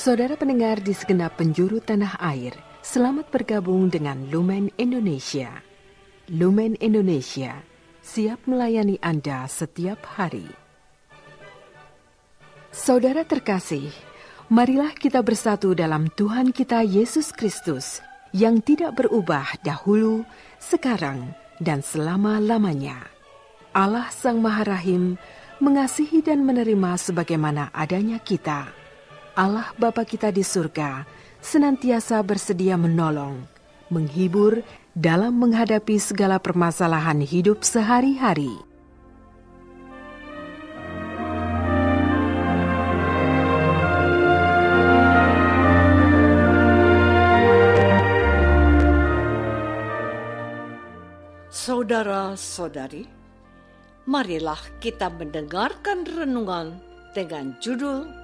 Saudara pendengar di segenap penjuru tanah air, selamat bergabung dengan Lumen Indonesia. Lumen Indonesia, siap melayani Anda setiap hari. Saudara terkasih, marilah kita bersatu dalam Tuhan kita Yesus Kristus yang tidak berubah dahulu, sekarang, dan selama-lamanya. Allah Sang Maha Rahim mengasihi dan menerima sebagaimana adanya kita. Allah Bapa kita di surga senantiasa bersedia menolong, menghibur dalam menghadapi segala permasalahan hidup sehari-hari. Saudara-saudari, marilah kita mendengarkan renungan dengan judul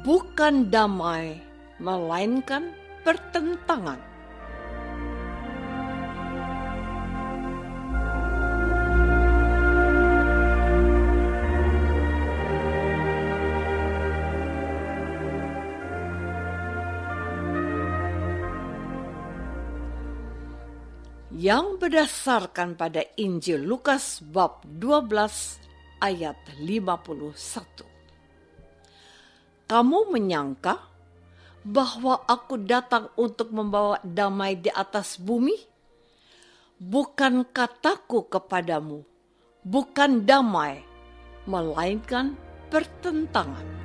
Bukan Damai, Melainkan Pertentangan. Yang berdasarkan pada Injil Lukas bab 12 ayat 51. Kamu menyangka bahwa aku datang untuk membawa damai di atas bumi? Bukan kataku kepadamu, bukan damai, melainkan pertentangan.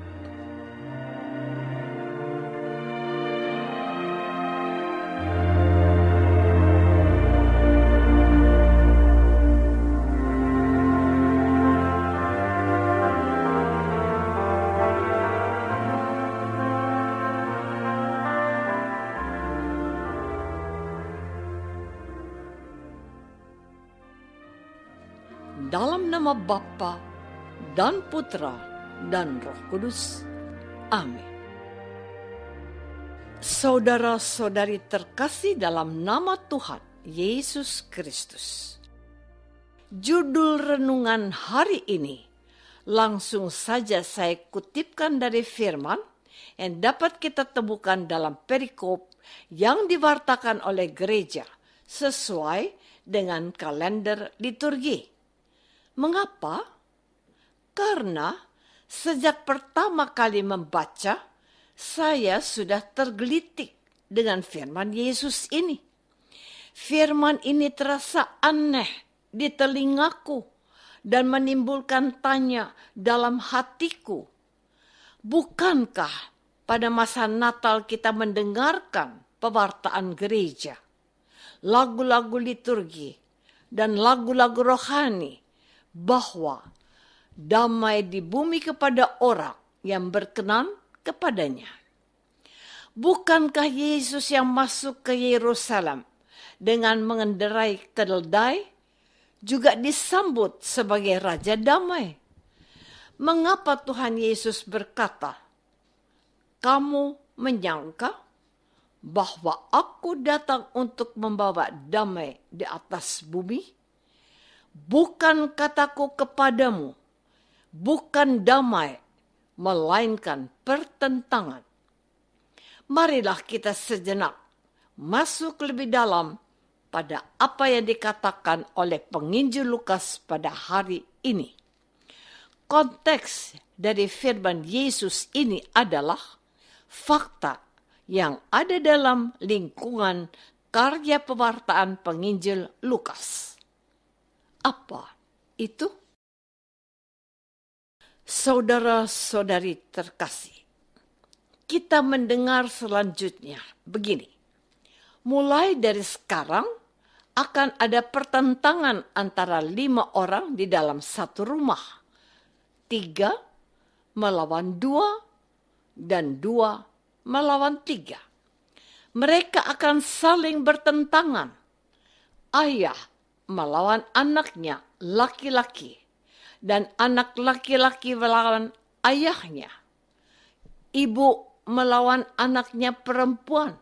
Dalam nama Bapa dan Putra dan Roh Kudus. Amin. Saudara-saudari terkasih dalam nama Tuhan Yesus Kristus. Judul renungan hari ini langsung saja saya kutipkan dari firman yang dapat kita temukan dalam perikop yang diwartakan oleh gereja sesuai dengan kalender liturgi. Mengapa? Karena sejak pertama kali membaca, saya sudah tergelitik dengan firman Yesus ini. Firman ini terasa aneh di telingaku dan menimbulkan tanya dalam hatiku. Bukankah pada masa Natal kita mendengarkan pewartaan gereja, lagu-lagu liturgi, dan lagu-lagu rohani, bahwa damai di bumi kepada orang yang berkenan kepadanya? Bukankah Yesus yang masuk ke Yerusalem dengan mengendarai keledai juga disambut sebagai Raja Damai? Mengapa Tuhan Yesus berkata, kamu menyangka bahwa aku datang untuk membawa damai di atas bumi? Bukan kataku kepadamu, bukan damai, melainkan pertentangan. Marilah kita sejenak masuk lebih dalam pada apa yang dikatakan oleh penginjil Lukas pada hari ini. Konteks dari firman Yesus ini adalah fakta yang ada dalam lingkungan karya pewartaan penginjil Lukas. Apa itu? Saudara-saudari terkasih, kita mendengar selanjutnya begini. Mulai dari sekarang akan ada pertentangan antara 5 orang di dalam satu rumah. 3 melawan 2 dan 2 melawan 3. Mereka akan saling bertentangan. Ayah melawan anaknya laki-laki, dan anak laki-laki melawan ayahnya. Ibu melawan anaknya perempuan,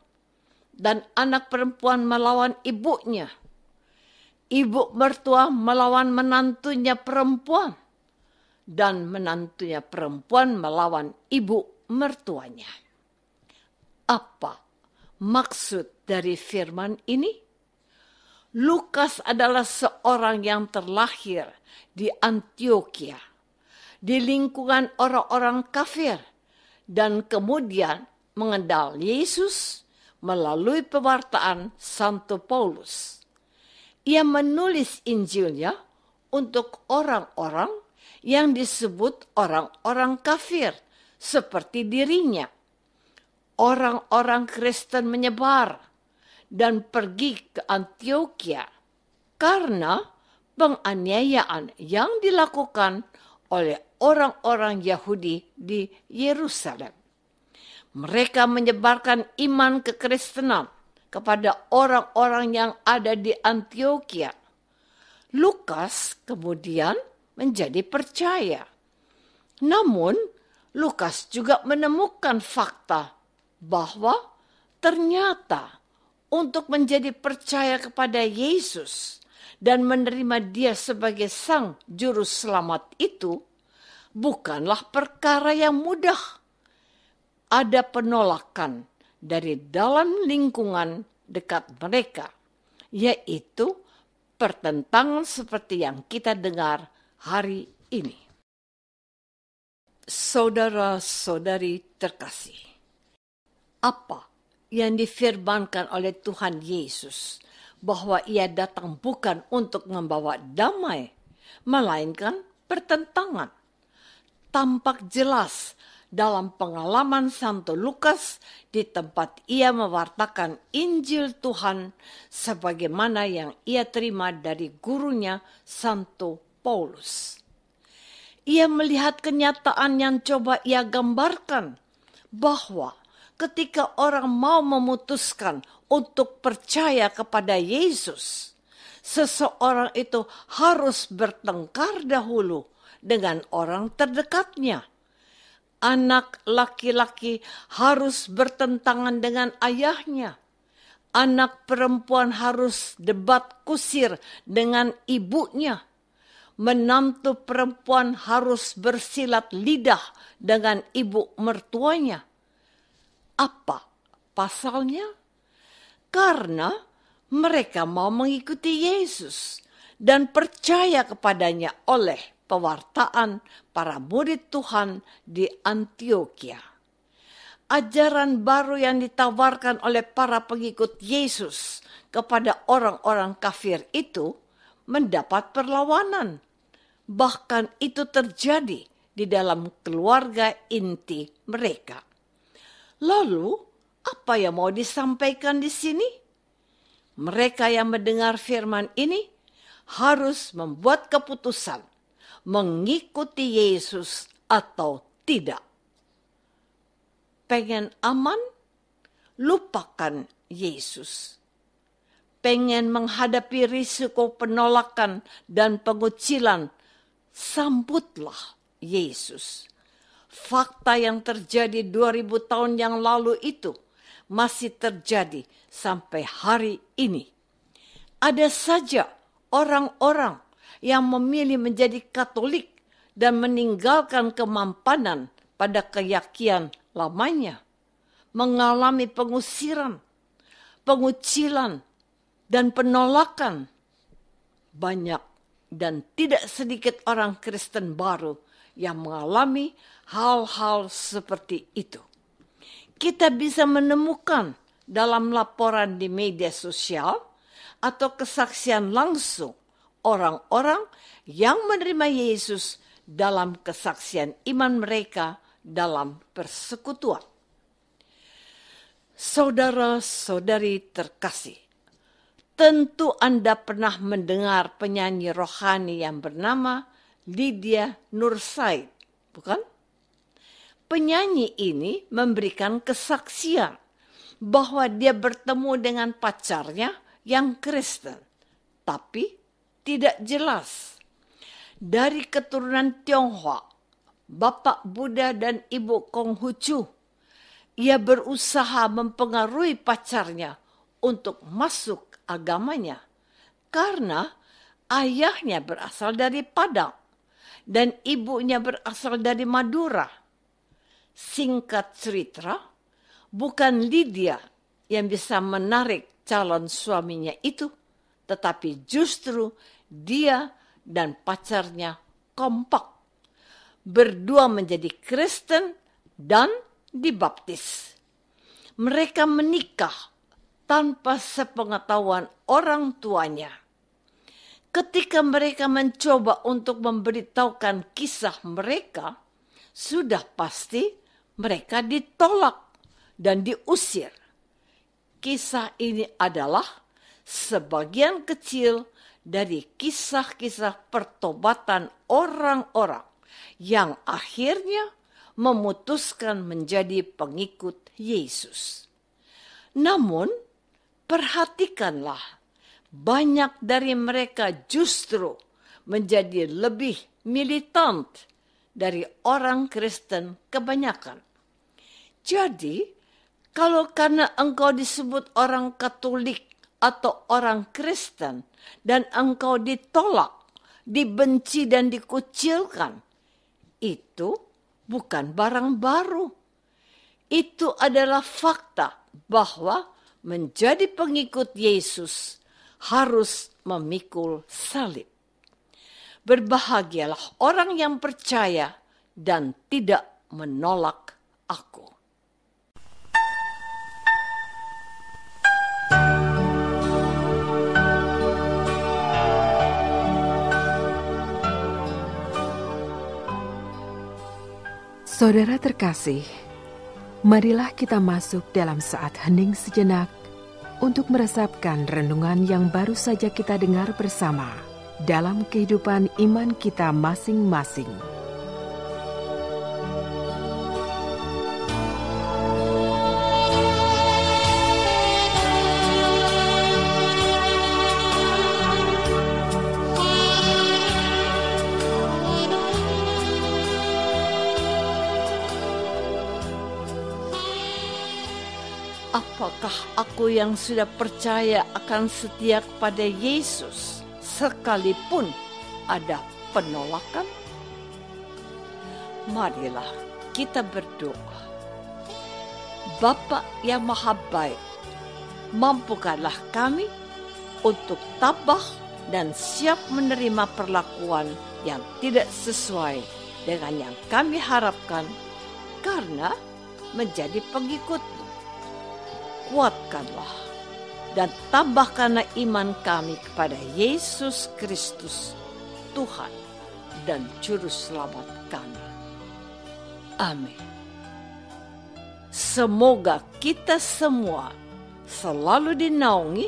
dan anak perempuan melawan ibunya. Ibu mertua melawan menantunya perempuan, dan menantunya perempuan melawan ibu mertuanya. Apa maksud dari firman ini? Lukas adalah seorang yang terlahir di Antioquia, di lingkungan orang-orang kafir, dan kemudian mengenal Yesus melalui pewartaan Santo Paulus. Ia menulis Injilnya untuk orang-orang yang disebut orang-orang kafir seperti dirinya. Orang-orang Kristen menyebar dan pergi ke Antioquia karena penganiayaan yang dilakukan oleh orang-orang Yahudi di Yerusalem. Mereka menyebarkan iman kekristenan kepada orang-orang yang ada di Antioquia. Lukas kemudian menjadi percaya. Namun, Lukas juga menemukan fakta bahwa ternyata untuk menjadi percaya kepada Yesus dan menerima Dia sebagai Sang Juru Selamat itu bukanlah perkara yang mudah. Ada penolakan dari dalam lingkungan dekat mereka, yaitu pertentangan seperti yang kita dengar hari ini. Saudara-saudari terkasih, apa yang difirmankan oleh Tuhan Yesus bahwa Ia datang bukan untuk membawa damai, melainkan pertentangan, tampak jelas dalam pengalaman Santo Lukas di tempat ia mewartakan Injil Tuhan sebagaimana yang ia terima dari gurunya Santo Paulus. Ia melihat kenyataan yang coba ia gambarkan bahwa ketika orang mau memutuskan untuk percaya kepada Yesus, seseorang itu harus bertengkar dahulu dengan orang terdekatnya. Anak laki-laki harus bertentangan dengan ayahnya. Anak perempuan harus debat kusir dengan ibunya. Menantu perempuan harus bersilat lidah dengan ibu mertuanya. Apa pasalnya? Karena mereka mau mengikuti Yesus dan percaya kepadanya oleh pewartaan para murid Tuhan di Antioquia. Ajaran baru yang ditawarkan oleh para pengikut Yesus kepada orang-orang kafir itu mendapat perlawanan. Bahkan itu terjadi di dalam keluarga inti mereka. Lalu, apa yang mau disampaikan di sini? Mereka yang mendengar firman ini harus membuat keputusan mengikuti Yesus atau tidak. Pengen aman? Lupakan Yesus. Pengen menghadapi risiko penolakan dan pengucilan? Sambutlah Yesus. Fakta yang terjadi 2000 tahun yang lalu itu masih terjadi sampai hari ini. Ada saja orang-orang yang memilih menjadi Katolik dan meninggalkan kemampanan pada keyakinan lamanya, mengalami pengusiran, pengucilan, dan penolakan. Banyak dan tidak sedikit orang Kristen baru yang mengalami hal-hal seperti itu. Kita bisa menemukan dalam laporan di media sosial atau kesaksian langsung orang-orang yang menerima Yesus dalam kesaksian iman mereka dalam persekutuan. Saudara-saudari terkasih, tentu Anda pernah mendengar penyanyi rohani yang bernama Lydia Nursaid, bukan? Penyanyi ini memberikan kesaksian bahwa dia bertemu dengan pacarnya yang Kristen, tapi tidak jelas. Dari keturunan Tionghoa, Bapak Buddha dan Ibu Konghucu, ia berusaha mempengaruhi pacarnya untuk masuk agamanya karena ayahnya berasal dari Padang dan ibunya berasal dari Madura. Singkat cerita, bukan Lydia yang bisa menarik calon suaminya itu, tetapi justru dia dan pacarnya kompak. Berdua menjadi Kristen dan dibaptis. Mereka menikah tanpa sepengetahuan orang tuanya. Ketika mereka mencoba untuk memberitahukan kisah mereka, sudah pasti mereka ditolak dan diusir. Kisah ini adalah sebagian kecil dari kisah-kisah pertobatan orang-orang yang akhirnya memutuskan menjadi pengikut Yesus. Namun, perhatikanlah, banyak dari mereka justru menjadi lebih militan dari orang Kristen kebanyakan. Jadi, kalau karena engkau disebut orang Katolik atau orang Kristen dan engkau ditolak, dibenci dan dikucilkan, itu bukan barang baru. Itu adalah fakta bahwa menjadi pengikut Yesus harus memikul salib. Berbahagialah orang yang percaya dan tidak menolak aku. Saudara terkasih, marilah kita masuk dalam saat hening sejenak untuk meresapkan renungan yang baru saja kita dengar bersama dalam kehidupan iman kita masing-masing. Apakah aku yang sudah percaya akan setia kepada Yesus sekalipun ada penolakan? Marilah kita berdoa. Bapa yang Maha Baik, mampukanlah kami untuk tabah dan siap menerima perlakuan yang tidak sesuai dengan yang kami harapkan karena menjadi pengikut-Mu. Kuatkanlah dan tambahkanlah iman kami kepada Yesus Kristus, Tuhan dan Juru Selamat kami. Amin. Semoga kita semua selalu dinaungi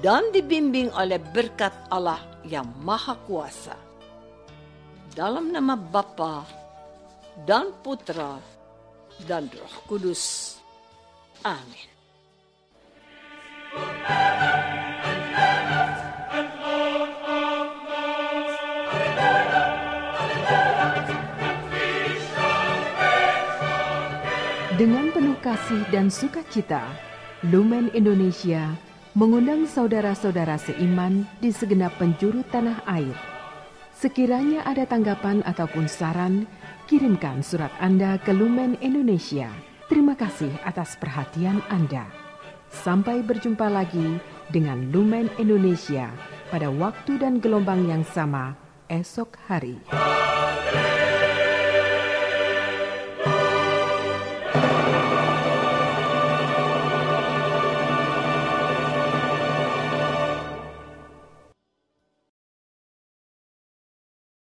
dan dibimbing oleh berkat Allah yang Maha Kuasa. Dalam nama Bapa dan Putra dan Roh Kudus. Amin. Dengan penuh kasih dan sukacita, Lumen Indonesia mengundang saudara-saudara seiman di segenap penjuru tanah air. Sekiranya ada tanggapan ataupun saran, kirimkan surat Anda ke Lumen Indonesia. Terima kasih atas perhatian Anda. Sampai berjumpa lagi dengan Lumen Indonesia pada waktu dan gelombang yang sama esok hari.